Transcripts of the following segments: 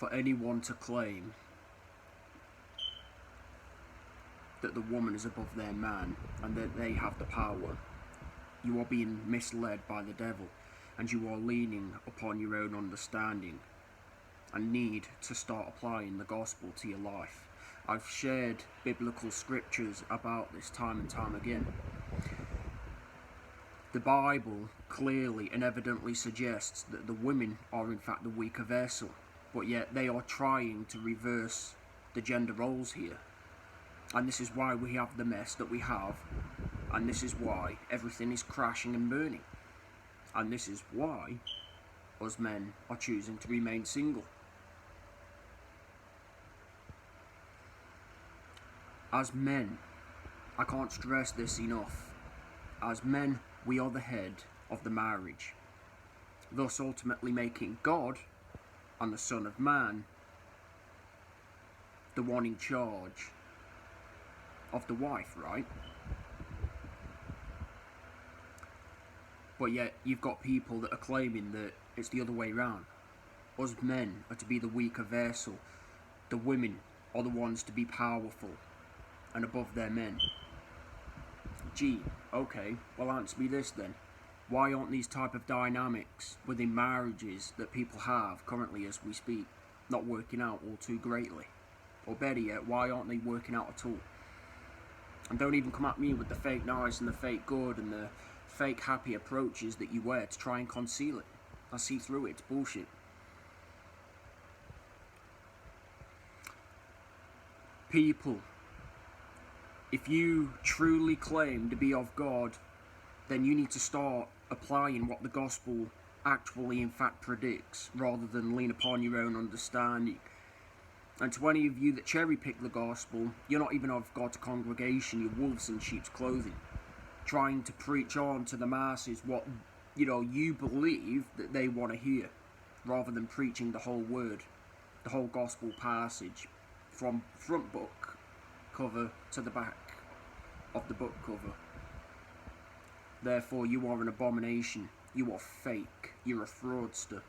for anyone to claim that the woman is above their man and that they have the power, you are being misled by the devil, and you are leaning upon your own understanding and need to start applying the gospel to your life. I've shared biblical scriptures about this time and time again. The Bible clearly and evidently suggests that the women are in fact the weaker vessel, but yet they are trying to reverse the gender roles here. And this is why we have the mess that we have, and this is why everything is crashing and burning. And this is why us men are choosing to remain single. As men, I can't stress this enough, as men we are the head of the marriage, thus ultimately making God and the Son of Man the one in charge of the wife, right? But yet you've got people that are claiming that it's the other way around. Us men are to be the weaker vessel. The women are the ones to be powerful and above their men. Gee, okay, well answer me this then. Why aren't these type of dynamics within marriages that people have currently as we speak not working out all too greatly? Or better yet, why aren't they working out at all? And don't even come at me with the fake nice and the fake good and the fake happy approaches that you wear to try and conceal it. I see through it, it's bullshit. People, if you truly claim to be of God, then you need to start applying what the gospel actually in fact predicts, rather than lean upon your own understanding. And to any of you that cherry pick the gospel, you're not even of God's congregation, you're wolves in sheep's clothing, trying to preach on to the masses what you believe that they want to hear, rather than preaching the whole word, the whole gospel passage, from front book cover to the back of the book cover. Therefore you are an abomination, you are fake, you're a fraudster.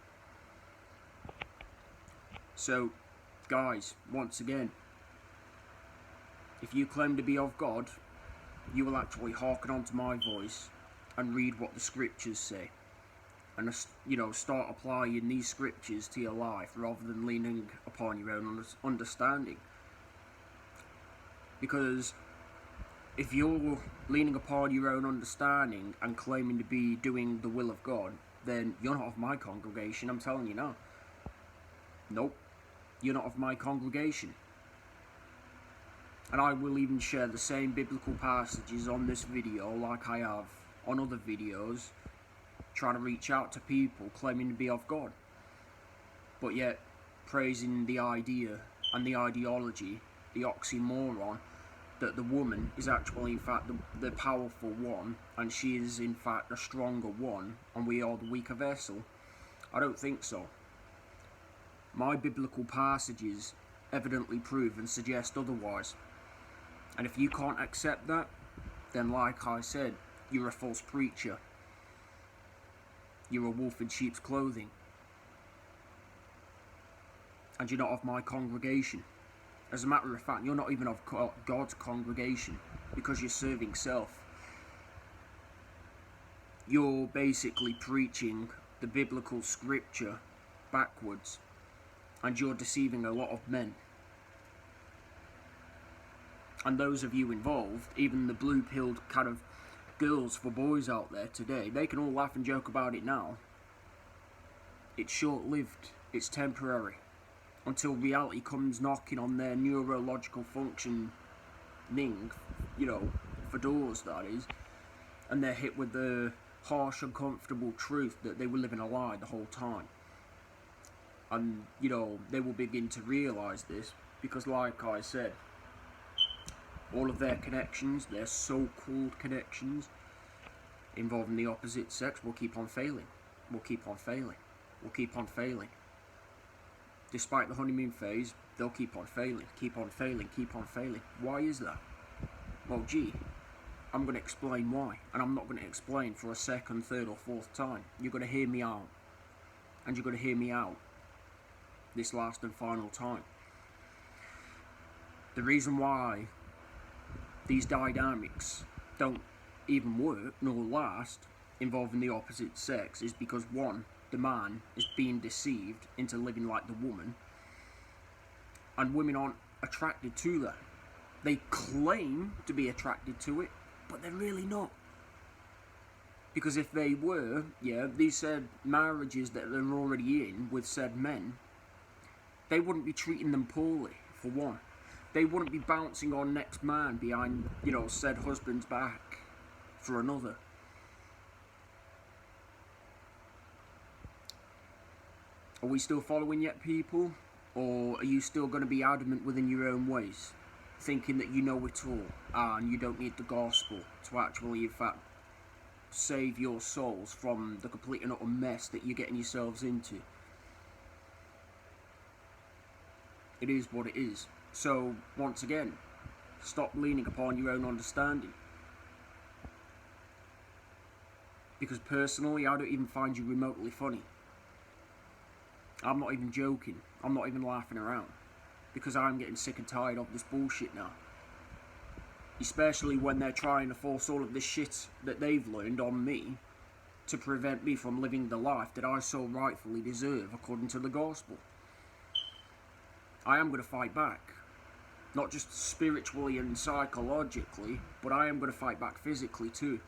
So guys, once again, if you claim to be of God, you will actually hearken onto my voice and read what the scriptures say, and start applying these scriptures to your life rather than leaning upon your own understanding. Because if you're leaning upon your own understanding and claiming to be doing the will of God, then you're not of my congregation, I'm telling you now. Nope, you're not of my congregation. And I will even share the same biblical passages on this video like I have on other videos, trying to reach out to people claiming to be of God, but yet praising the idea and the ideology, the oxymoron, that the woman is actually in fact the powerful one, and she is in fact the stronger one, and we are the weaker vessel. I don't think so. My biblical passages evidently prove and suggest otherwise. And if you can't accept that, then like I said, you're a false preacher. You're a wolf in sheep's clothing. And you're not of my congregation. As a matter of fact, you're not even of God's congregation, because you're serving self. You're basically preaching the biblical scripture backwards, and you're deceiving a lot of men. And those of you involved, even the blue-pilled kind of girls for boys out there today, they can all laugh and joke about it now. It's short-lived, it's temporary, until reality comes knocking on their neurological functioning, for doors, that is, and they're hit with the harsh, uncomfortable truth that they were living a lie the whole time. And, they will begin to realise this, because like I said, all of their connections, their so-called connections, involving the opposite sex will keep on failing. Will keep on failing. Will keep on failing. Despite the honeymoon phase, they'll keep on failing, keep on failing, keep on failing. Why is that? Well, gee, I'm going to explain why. And I'm not going to explain for a second, third or fourth time. You're going to hear me out. And you're going to hear me out. this last and final time. The reason why these dynamics don't even work nor last involving the opposite sex is because, one, the man is being deceived into living like the woman, and women aren't attracted to that. They claim to be attracted to it, but they're really not. Because if they were, these said marriages that they're already in with said men, they wouldn't be treating them poorly, for one. They wouldn't be bouncing on next man behind, said husband's back for another. Are we still following yet, people? Or are you still going to be adamant within your own ways, thinking that you know it all and you don't need the gospel to actually, in fact, save your souls from the complete and utter mess that you're getting yourselves into? It is what it is. So, once again, stop leaning upon your own understanding. Because personally, I don't even find you remotely funny. I'm not even joking. I'm not even laughing around. Because I'm getting sick and tired of this bullshit now. Especially when they're trying to force all of this shit that they've learned on me to prevent me from living the life that I so rightfully deserve according to the gospel. I am going to fight back. Not just spiritually and psychologically, but I am going to fight back physically too.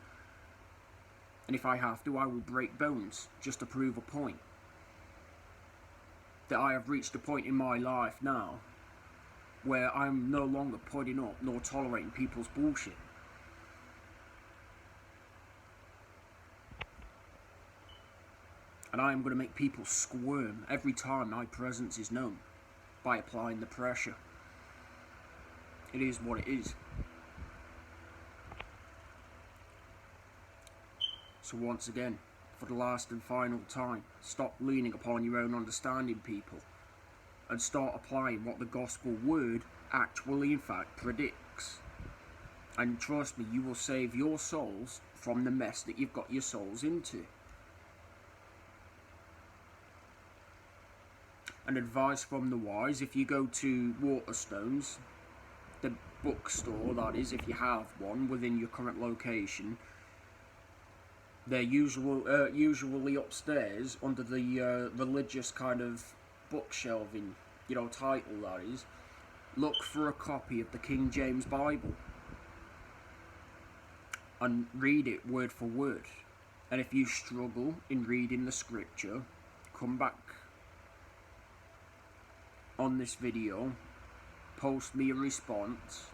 And if I have to, I will break bones just to prove a point. That I have reached a point in my life now where I'm no longer putting up nor tolerating people's bullshit. And I am going to make people squirm every time my presence is known by applying the pressure. It is what it is. So once again, for the last and final time, stop leaning upon your own understanding, people, and start applying what the gospel word actually in fact predicts. And trust me, you will save your souls from the mess that you've got your souls into. And advice from the wise, if you go to Waterstones, the bookstore that is, if you have one within your current location, they're usually upstairs under the religious kind of bookshelving, title that is. Look for a copy of the King James Bible and read it word for word. And if you struggle in reading the scripture, come back on this video, post me a response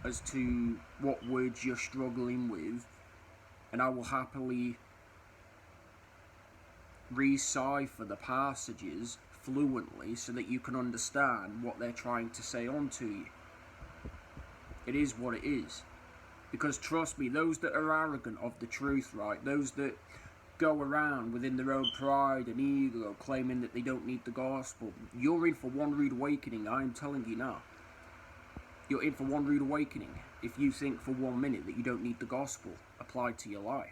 as to what words you're struggling with, and I will happily decipher the passages fluently so that you can understand what they're trying to say onto you. It is what it is. Because trust me, those that are arrogant of the truth, right, those that go around within their own pride and ego claiming that they don't need the gospel, you're in for one rude awakening, I am telling you now. You're in for one rude awakening if you think for 1 minute that you don't need the gospel applied to your life.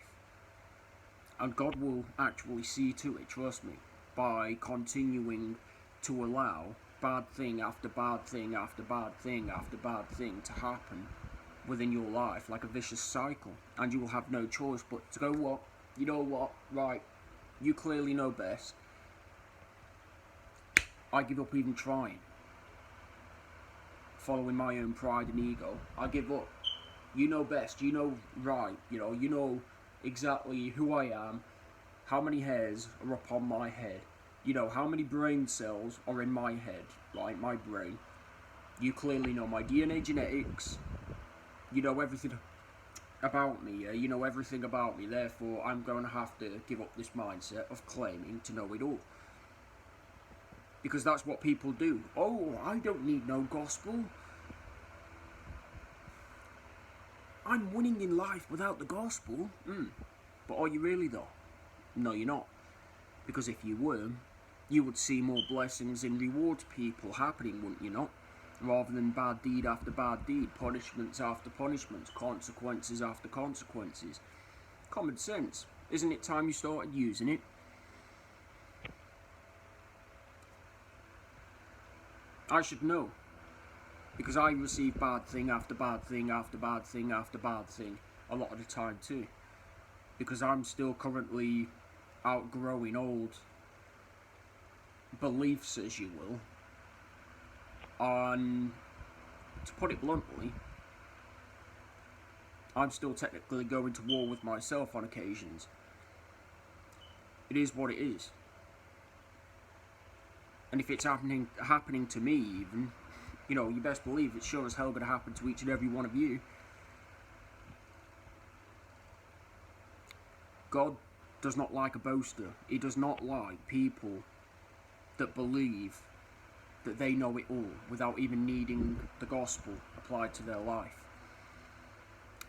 And God will actually see to it, trust me, by continuing to allow bad thing after bad thing after bad thing after bad thing to happen within your life like a vicious cycle. And you will have no choice but to go, what? You know what? Right, you clearly know best. I give up even trying. Following my own pride and ego, I give up. You know best, you know right, you know exactly who I am, how many hairs are upon my head, how many brain cells are in my head, right, my brain. You clearly know my DNA genetics, you know everything about me, you know everything about me, therefore I'm going to have to give up this mindset of claiming to know it all. Because that's what people do. Oh, I don't need no gospel. I'm winning in life without the gospel. But are you really though? No, you're not. Because if you were, you would see more blessings and rewards people happening, wouldn't you not? Rather than bad deed after bad deed, punishments after punishments, consequences after consequences. Common sense. Isn't it time you started using it? I should know. Because I receive bad thing after bad thing after bad thing after bad thing a lot of the time too. Because I'm still currently outgrowing old beliefs, as you will. And to put it bluntly, I'm still technically going to war with myself on occasions. It is what it is. And if it's happening to me even, you know, you best believe it's sure as hell going to happen to each and every one of you. God does not like a boaster. He does not like people that believe that they know it all without even needing the gospel applied to their life.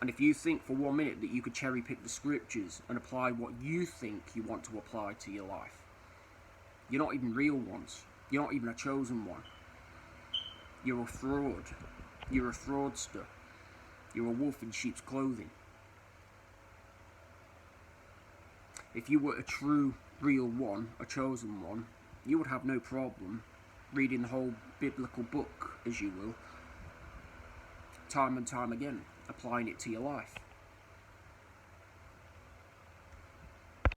And if you think for 1 minute that you could cherry pick the scriptures and apply what you think you want to apply to your life, you're not even real ones. You're not even a chosen one. You're a fraud. You're a fraudster. You're a wolf in sheep's clothing. If you were a true, real one, a chosen one, you would have no problem reading the whole biblical book, as you will, time and time again, applying it to your life.